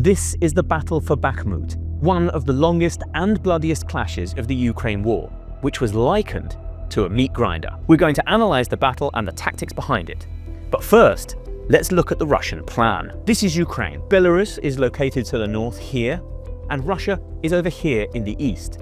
This is the battle for Bakhmut, one of the longest and bloodiest clashes of the Ukraine war, which was likened to a meat grinder. We're going to analyze the battle and the tactics behind it. But first, let's look at the Russian plan. This is Ukraine. Belarus is located to the north here, and Russia is over here in the east.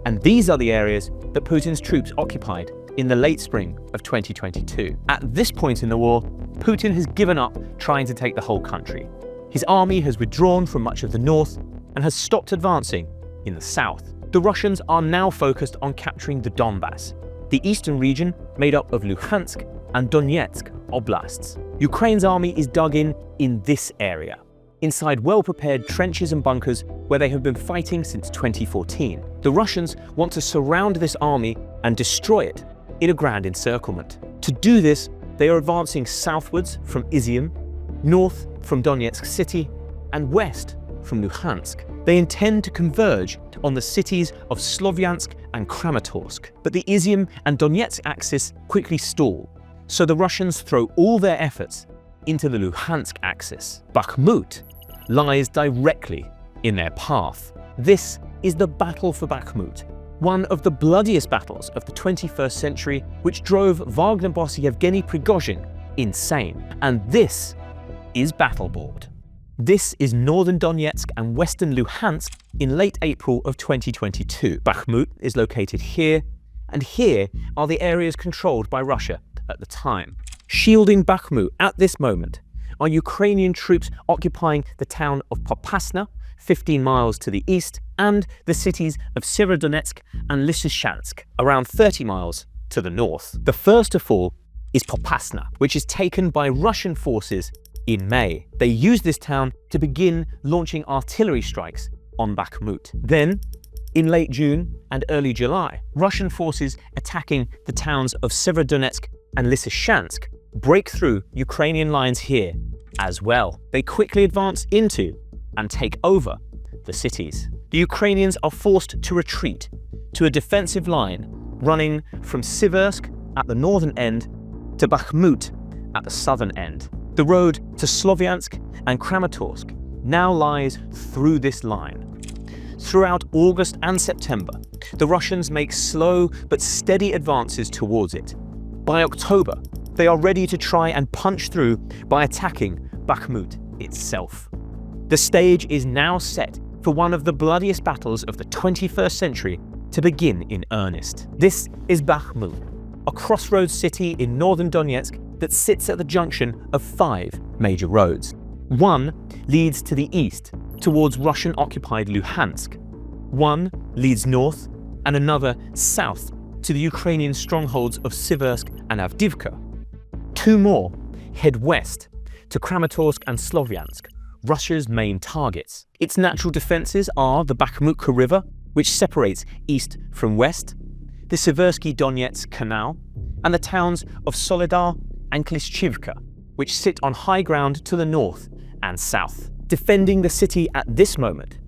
And these are the areas that Putin's troops occupied in the late spring of 2022. At this point in the war, Putin has given up trying to take the whole country. His army has withdrawn from much of the north and has stopped advancing in the south. The Russians are now focused on capturing the Donbas, the eastern region made up of Luhansk and Donetsk oblasts. Ukraine's army is dug in this area, inside well-prepared trenches and bunkers where they have been fighting since 2014. The Russians want to surround this army and destroy it in a grand encirclement. To do this, they are advancing southwards from Izyum, north from Donetsk city, and west from Luhansk. They intend to converge on the cities of Slovyansk and Kramatorsk. But the Izyum and Donetsk axis quickly stall, so the Russians throw all their efforts into the Luhansk axis. Bakhmut lies directly in their path. This is the battle for Bakhmut, one of the bloodiest battles of the 21st century, which drove Wagner boss Yevgeny Prigozhin insane. And this is battleboard. This is northern Donetsk and western Luhansk in late April of 2022. Bakhmut is located here, and here are the areas controlled by Russia at the time. Shielding Bakhmut at this moment are Ukrainian troops occupying the town of Popasna, 15 miles to the east, and the cities of Severodonetsk and Lysychansk, around 30 miles to the north. The first to fall is Popasna, which is taken by Russian forces in May. They used this town to begin launching artillery strikes on Bakhmut. Then, in late June and early July, Russian forces attacking the towns of Severodonetsk and Lysychansk break through Ukrainian lines here as well. They quickly advance into and take over the cities. The Ukrainians are forced to retreat to a defensive line running from Siversk at the northern end to Bakhmut at the southern end. The road to Slovyansk and Kramatorsk now lies through this line. Throughout August and September, the Russians make slow but steady advances towards it. By October, they are ready to try and punch through by attacking Bakhmut itself. The stage is now set for one of the bloodiest battles of the 21st century to begin in earnest. This is Bakhmut, a crossroads city in northern Donetsk that sits at the junction of 5 major roads. One leads to the east, towards Russian-occupied Luhansk. One leads north, and another south to the Ukrainian strongholds of Siversk and Avdiivka. 2 more head west to Kramatorsk and Slovyansk, Russia's main targets. Its natural defenses are the Bakhmutka River, which separates east from west, the Siversky Donetsk Canal, and the towns of Soledar and Klishchivka, which sit on high ground to the north and south. Defending the city at this moment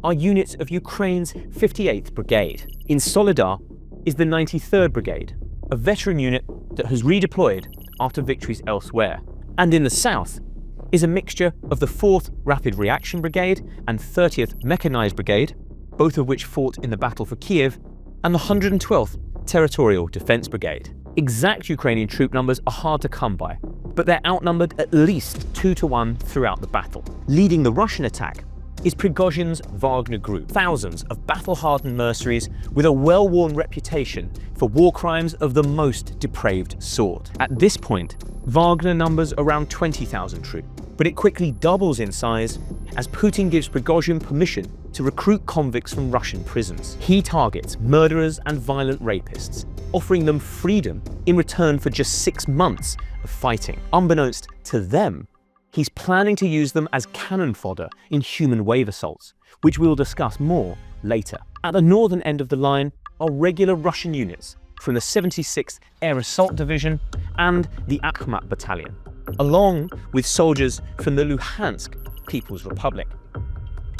are units of Ukraine's 58th Brigade. In Soledar is the 93rd Brigade, a veteran unit that has redeployed after victories elsewhere. And in the south is a mixture of the 4th Rapid Reaction Brigade and 30th Mechanized Brigade, both of which fought in the battle for Kiev, and the 112th Territorial Defense Brigade. Exact Ukrainian troop numbers are hard to come by, but they're outnumbered at least 2-to-1 throughout the battle. Leading the Russian attack is Prigozhin's Wagner group, thousands of battle-hardened mercenaries with a well-worn reputation for war crimes of the most depraved sort. At this point, Wagner numbers around 20,000 troops, but it quickly doubles in size as Putin gives Prigozhin permission to recruit convicts from Russian prisons. He targets murderers and violent rapists, offering them freedom in return for just 6 months of fighting. Unbeknownst to them, he's planning to use them as cannon fodder in human wave assaults, which we'll discuss more later. At the northern end of the line are regular Russian units from the 76th Air Assault Division and the Bakhmut Battalion, along with soldiers from the Luhansk People's Republic.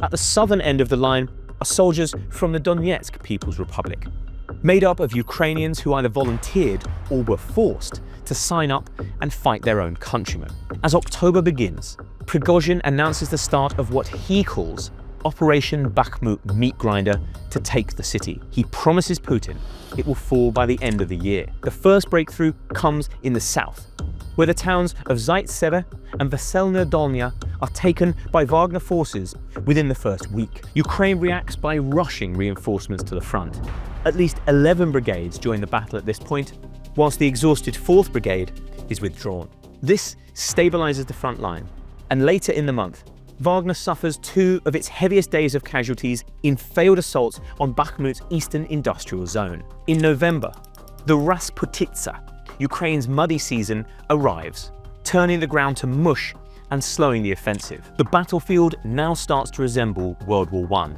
At the southern end of the line are soldiers from the Donetsk People's Republic, made up of Ukrainians who either volunteered or were forced to sign up and fight their own countrymen. As October begins, Prigozhin announces the start of what he calls Operation Bakhmut Meat Grinder to take the city. He promises Putin it will fall by the end of the year. The first breakthrough comes in the south, where the towns of Zaitsevo and Veselaya Dolnya are taken by Wagner forces within the first week. Ukraine reacts by rushing reinforcements to the front. At least 11 brigades join the battle at this point, whilst the exhausted 4th Brigade is withdrawn. This stabilizes the front line, and later in the month, Wagner suffers 2 of its heaviest days of casualties in failed assaults on Bakhmut's eastern industrial zone. In November, the Rasputitsa, Ukraine's muddy season, arrives, turning the ground to mush and slowing the offensive. The battlefield now starts to resemble World War I.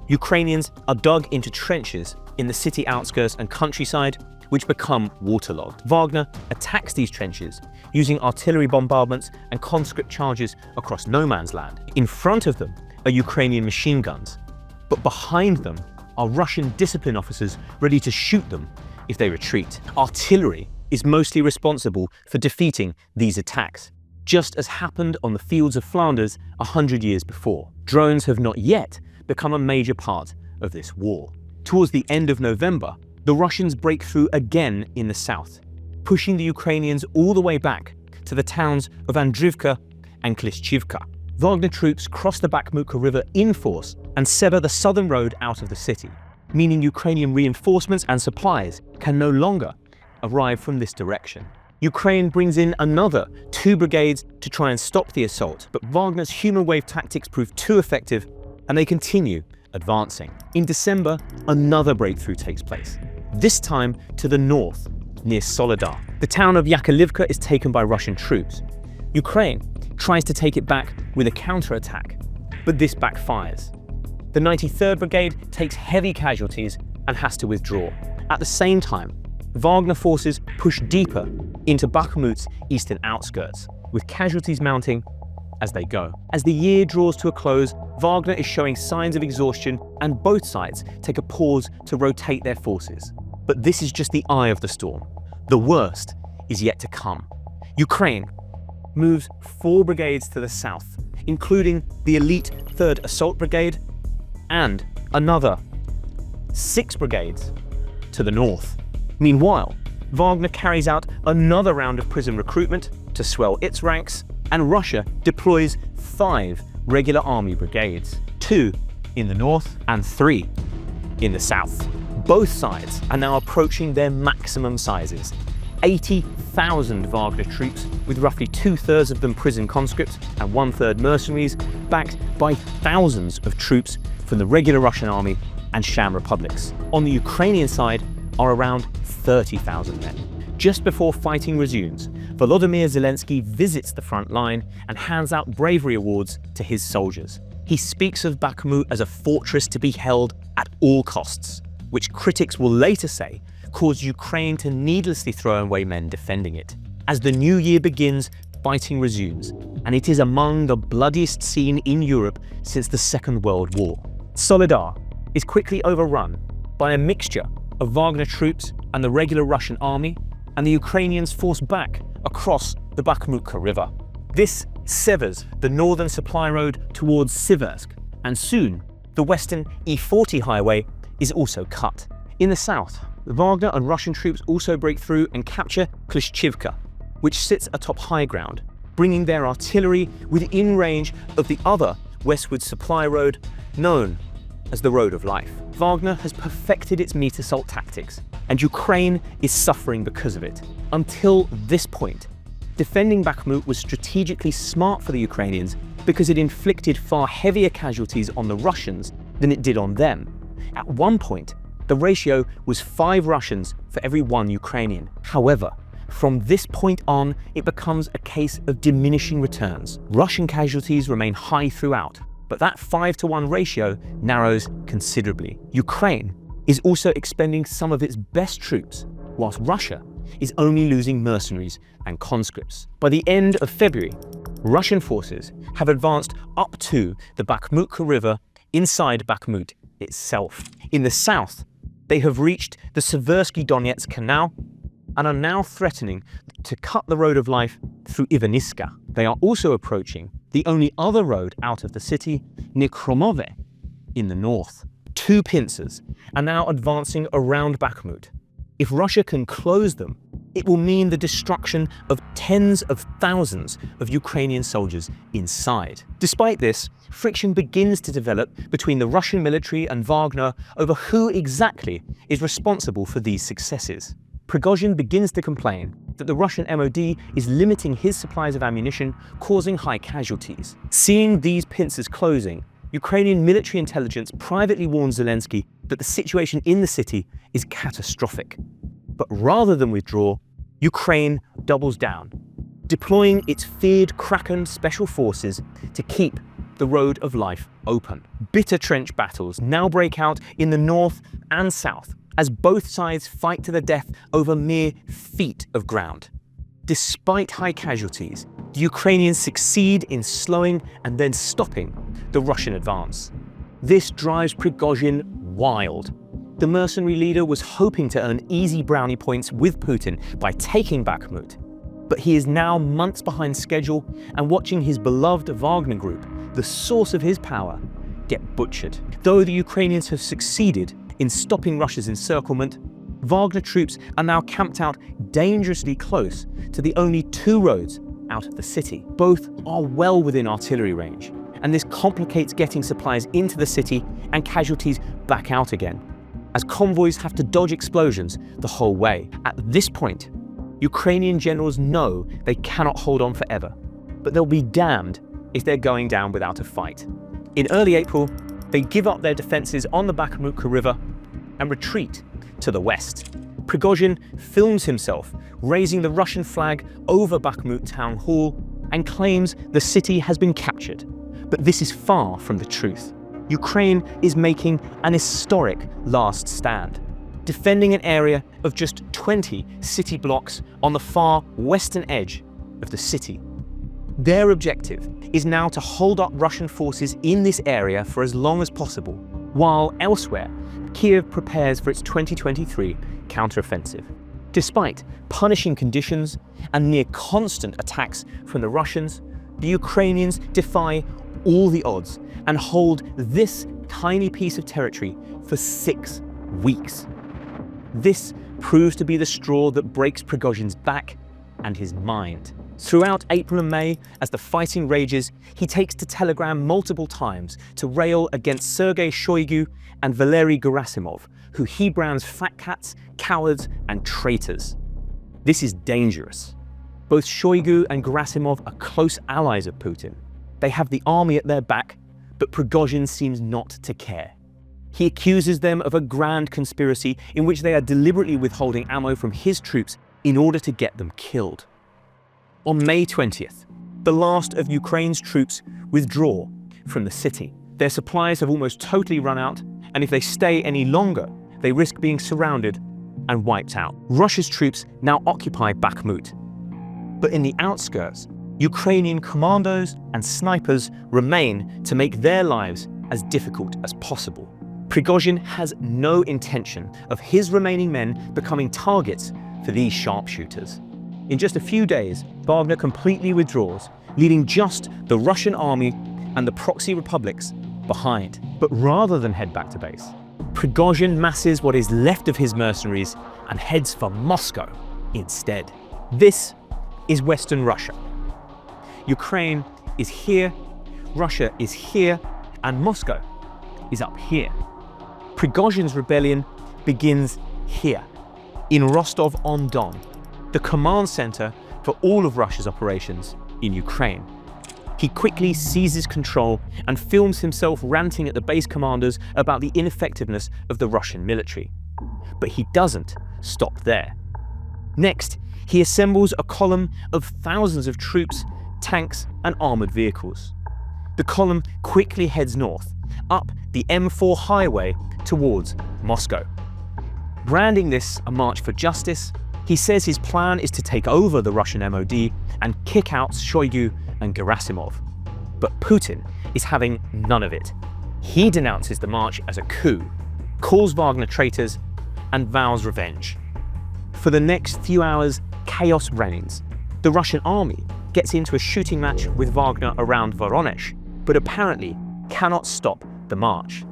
Ukrainians are dug into trenches in the city outskirts and countryside, which become waterlogged. Wagner attacks these trenches using artillery bombardments and conscript charges across no man's land. In front of them are Ukrainian machine guns, but behind them are Russian discipline officers ready to shoot them if they retreat. Artillery is mostly responsible for defeating these attacks, just as happened on the fields of Flanders 100 years before. Drones have not yet become a major part of this war. Towards the end of November, the Russians break through again in the south, pushing the Ukrainians all the way back to the towns of Andrivka and Klishchivka. Wagner troops cross the Bakhmut River in force and sever the southern road out of the city, meaning Ukrainian reinforcements and supplies can no longer arrive from this direction. Ukraine brings in another 2 brigades to try and stop the assault, but Wagner's human wave tactics prove too effective and they continue advancing. In December, another breakthrough takes place, this time to the north, near Soledar. The town of Yakovlivka is taken by Russian troops. Ukraine tries to take it back with a counterattack, but this backfires. The 93rd Brigade takes heavy casualties and has to withdraw. At the same time, Wagner forces push deeper into Bakhmut's eastern outskirts, with casualties mounting as they go. As the year draws to a close, Wagner is showing signs of exhaustion and both sides take a pause to rotate their forces. But this is just the eye of the storm. The worst is yet to come. Ukraine moves 4 brigades to the south, including the elite 3rd Assault Brigade and another 6 brigades to the north. Meanwhile, Wagner carries out another round of prison recruitment to swell its ranks, and Russia deploys 5 regular army brigades, 2 in the north and 3 in the south. Both sides are now approaching their maximum sizes. 80,000 Wagner troops, with roughly 2/3 of them prison conscripts and 1/3 mercenaries, backed by thousands of troops from the regular Russian army and sham republics. On the Ukrainian side are around 30,000 men. Just before fighting resumes, Volodymyr Zelensky visits the front line and hands out bravery awards to his soldiers. He speaks of Bakhmut as a fortress to be held at all costs, which critics will later say caused Ukraine to needlessly throw away men defending it. As the new year begins, fighting resumes, and it is among the bloodiest scene in Europe since the Second World War. Soledar is quickly overrun by a mixture of Wagner troops and the regular Russian army, and the Ukrainians force back across the Bakhmut River. This severs the northern supply road towards Siversk, and soon the western E40 highway is also cut. In the south, Wagner and Russian troops also break through and capture Klishchivka, which sits atop high ground, bringing their artillery within range of the other westward supply road known as the Road of Life. Wagner has perfected its meat assault tactics, and Ukraine is suffering because of it. Until this point, defending Bakhmut was strategically smart for the Ukrainians because it inflicted far heavier casualties on the Russians than it did on them. At one point, the ratio was 5 Russians for every 1 Ukrainian. However, from this point on, it becomes a case of diminishing returns. Russian casualties remain high throughout, but that 5-to-1 ratio narrows considerably. Ukraine is also expending some of its best troops, whilst Russia is only losing mercenaries and conscripts. By the end of February, Russian forces have advanced up to the Bakhmut River inside Bakhmut itself. In the south, they have reached the Seversky Donetsk Canal and are now threatening to cut the Road of Life through Ivaniska. They are also approaching the only other road out of the city, near Kromove, in the north. Two pincers are now advancing around Bakhmut. If Russia can close them, it will mean the destruction of tens of thousands of Ukrainian soldiers inside. Despite this, friction begins to develop between the Russian military and Wagner over who exactly is responsible for these successes. Prigozhin begins to complain that the Russian MOD is limiting his supplies of ammunition, causing high casualties. Seeing these pincers closing, Ukrainian military intelligence privately warns Zelensky that the situation in the city is catastrophic. But rather than withdraw, Ukraine doubles down, deploying its feared Kraken special forces to keep the road of life open. Bitter trench battles now break out in the north and south, as both sides fight to the death over mere feet of ground. Despite high casualties, the Ukrainians succeed in slowing and then stopping the Russian advance. This drives Prigozhin wild. The mercenary leader was hoping to earn easy brownie points with Putin by taking Bakhmut, but he is now months behind schedule and watching his beloved Wagner group, the source of his power, get butchered. Though the Ukrainians have succeeded in stopping Russia's encirclement, Wagner troops are now camped out dangerously close to the only two roads out of the city. Both are well within artillery range, and this complicates getting supplies into the city and casualties back out again, as convoys have to dodge explosions the whole way. At this point, Ukrainian generals know they cannot hold on forever, but they'll be damned if they're going down without a fight. In early April, they give up their defenses on the Bakhmut River and retreat to the west. Prigozhin films himself raising the Russian flag over Bakhmut town hall and claims the city has been captured. But this is far from the truth. Ukraine is making an historic last stand, defending an area of just 20 city blocks on the far western edge of the city. Their objective is now to hold up Russian forces in this area for as long as possible, while elsewhere, Kiev prepares for its 2023 counteroffensive. Despite punishing conditions and near constant attacks from the Russians, the Ukrainians defy all the odds and hold this tiny piece of territory for 6 weeks. This proves to be the straw that breaks Prigozhin's back and his mind. Throughout April and May, as the fighting rages, he takes to Telegram multiple times to rail against Sergei Shoigu and Valery Gerasimov, who he brands fat cats, cowards, and traitors. This is dangerous. Both Shoigu and Gerasimov are close allies of Putin. They have the army at their back, but Prigozhin seems not to care. He accuses them of a grand conspiracy in which they are deliberately withholding ammo from his troops in order to get them killed. On May 20th, the last of Ukraine's troops withdraw from the city. Their supplies have almost totally run out, and if they stay any longer, they risk being surrounded and wiped out. Russia's troops now occupy Bakhmut, but in the outskirts, Ukrainian commandos and snipers remain to make their lives as difficult as possible. Prigozhin has no intention of his remaining men becoming targets for these sharpshooters. In just a few days, Wagner completely withdraws, leaving just the Russian army and the proxy republics behind. But rather than head back to base, Prigozhin masses what is left of his mercenaries and heads for Moscow instead. This is Western Russia. Ukraine is here, Russia is here, and Moscow is up here. Prigozhin's rebellion begins here, in Rostov-on-Don, the command center for all of Russia's operations in Ukraine. He quickly seizes control and films himself ranting at the base commanders about the ineffectiveness of the Russian military. But he doesn't stop there. Next, he assembles a column of thousands of troops, tanks, and armored vehicles. The column quickly heads north, up the M4 highway towards Moscow. Branding this a march for justice, he says his plan is to take over the Russian MOD and kick out Shoigu and Gerasimov. But Putin is having none of it. He denounces the march as a coup, calls Wagner traitors, and vows revenge. For the next few hours, chaos reigns. The Russian army gets into a shooting match with Wagner around Voronezh, but apparently cannot stop the march.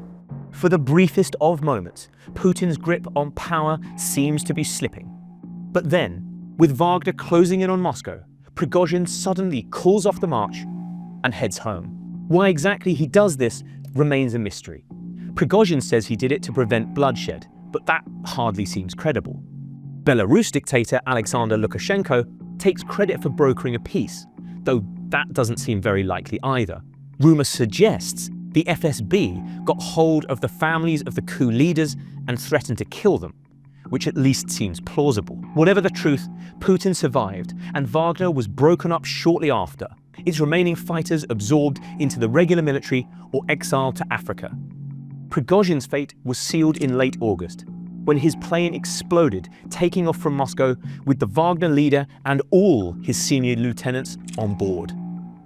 For the briefest of moments, Putin's grip on power seems to be slipping. But then, with Wagner closing in on Moscow, Prigozhin suddenly calls off the march and heads home. Why exactly he does this remains a mystery. Prigozhin says he did it to prevent bloodshed, but that hardly seems credible. Belarus dictator Alexander Lukashenko takes credit for brokering a peace, though that doesn't seem very likely either. Rumor suggests the FSB got hold of the families of the coup leaders and threatened to kill them, which at least seems plausible. Whatever the truth, Putin survived, and Wagner was broken up shortly after, its remaining fighters absorbed into the regular military or exiled to Africa. Prigozhin's fate was sealed in late August, when his plane exploded, taking off from Moscow with the Wagner leader and all his senior lieutenants on board.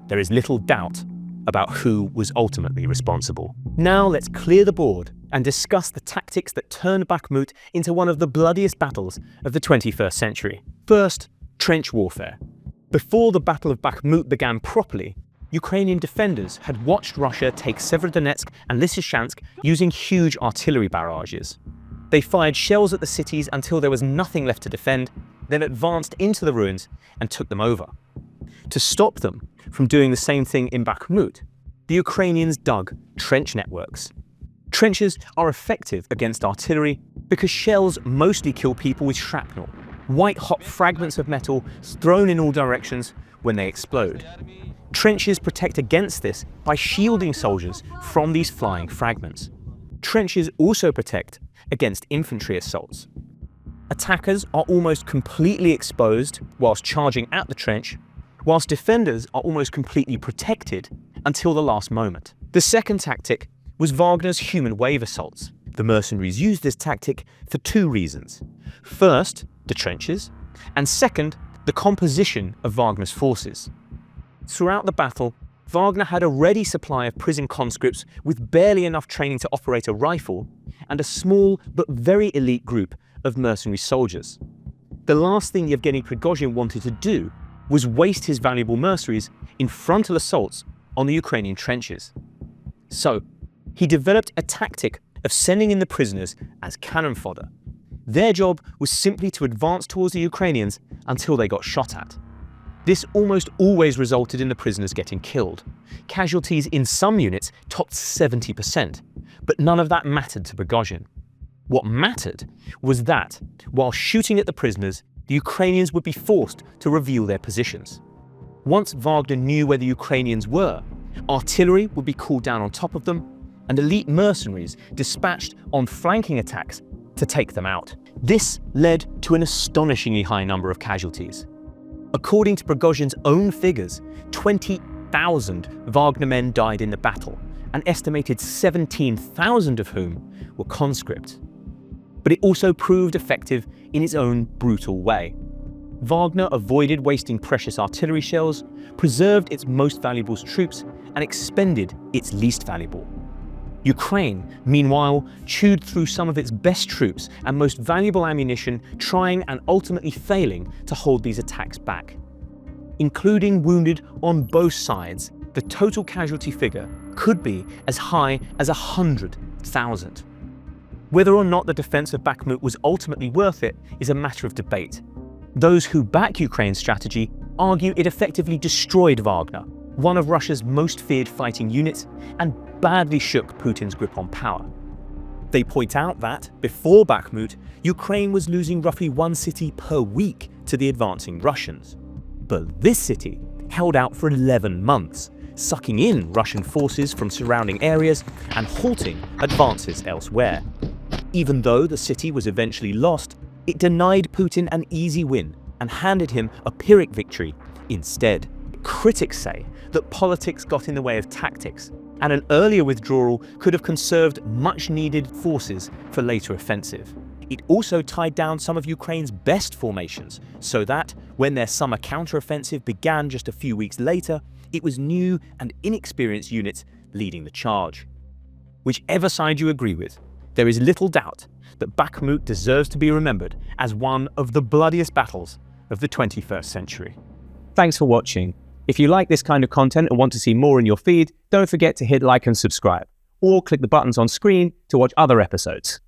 There is little doubt about who was ultimately responsible. Now let's clear the board and discuss the tactics that turned Bakhmut into one of the bloodiest battles of the 21st century. First, trench warfare. Before the Battle of Bakhmut began properly, Ukrainian defenders had watched Russia take Severodonetsk and Lysychansk using huge artillery barrages. They fired shells at the cities until there was nothing left to defend, then advanced into the ruins and took them over. To stop them from doing the same thing in Bakhmut, the Ukrainians dug trench networks. Trenches are effective against artillery because shells mostly kill people with shrapnel, white-hot fragments of metal thrown in all directions when they explode. Trenches protect against this by shielding soldiers from these flying fragments. Trenches also protect against infantry assaults. Attackers are almost completely exposed whilst charging at the trench, whilst defenders are almost completely protected until the last moment. The second tactic was Wagner's human wave assaults. The mercenaries used this tactic for two reasons. First, the trenches, and second, the composition of Wagner's forces. Throughout the battle, Wagner had a ready supply of prison conscripts with barely enough training to operate a rifle, and a small but very elite group of mercenary soldiers. The last thing Yevgeny Prigozhin wanted to do was waste his valuable mercenaries in frontal assaults on the Ukrainian trenches. So, he developed a tactic of sending in the prisoners as cannon fodder. Their job was simply to advance towards the Ukrainians until they got shot at. This almost always resulted in the prisoners getting killed. Casualties in some units topped 70%, but none of that mattered to Prigozhin. What mattered was that, while shooting at the prisoners, the Ukrainians would be forced to reveal their positions. Once Wagner knew where the Ukrainians were, artillery would be called down on top of them, and elite mercenaries dispatched on flanking attacks to take them out. This led to an astonishingly high number of casualties. According to Prigozhin's own figures, 20,000 Wagner men died in the battle, an estimated 17,000 of whom were conscripts. But it also proved effective in its own brutal way. Wagner avoided wasting precious artillery shells, preserved its most valuable troops, and expended its least valuable. Ukraine, meanwhile, chewed through some of its best troops and most valuable ammunition, trying and ultimately failing to hold these attacks back. Including wounded on both sides, the total casualty figure could be as high as 100,000. Whether or not the defense of Bakhmut was ultimately worth it is a matter of debate. Those who back Ukraine's strategy argue it effectively destroyed Wagner, one of Russia's most feared fighting units, and badly shook Putin's grip on power. They point out that, before Bakhmut, Ukraine was losing roughly one city per week to the advancing Russians. But this city held out for 11 months, sucking in Russian forces from surrounding areas and halting advances elsewhere. Even though the city was eventually lost, it denied Putin an easy win and handed him a Pyrrhic victory instead. Critics say that politics got in the way of tactics, and an earlier withdrawal could have conserved much-needed forces for later offensive. It also tied down some of Ukraine's best formations, so that, when their summer counteroffensive began just a few weeks later, it was new and inexperienced units leading the charge. Whichever side you agree with, there is little doubt that Bakhmut deserves to be remembered as one of the bloodiest battles of the 21st century. Thanks for watching. If you like this kind of content and want to see more in your feed, don't forget to hit like and subscribe, or click the buttons on screen to watch other episodes.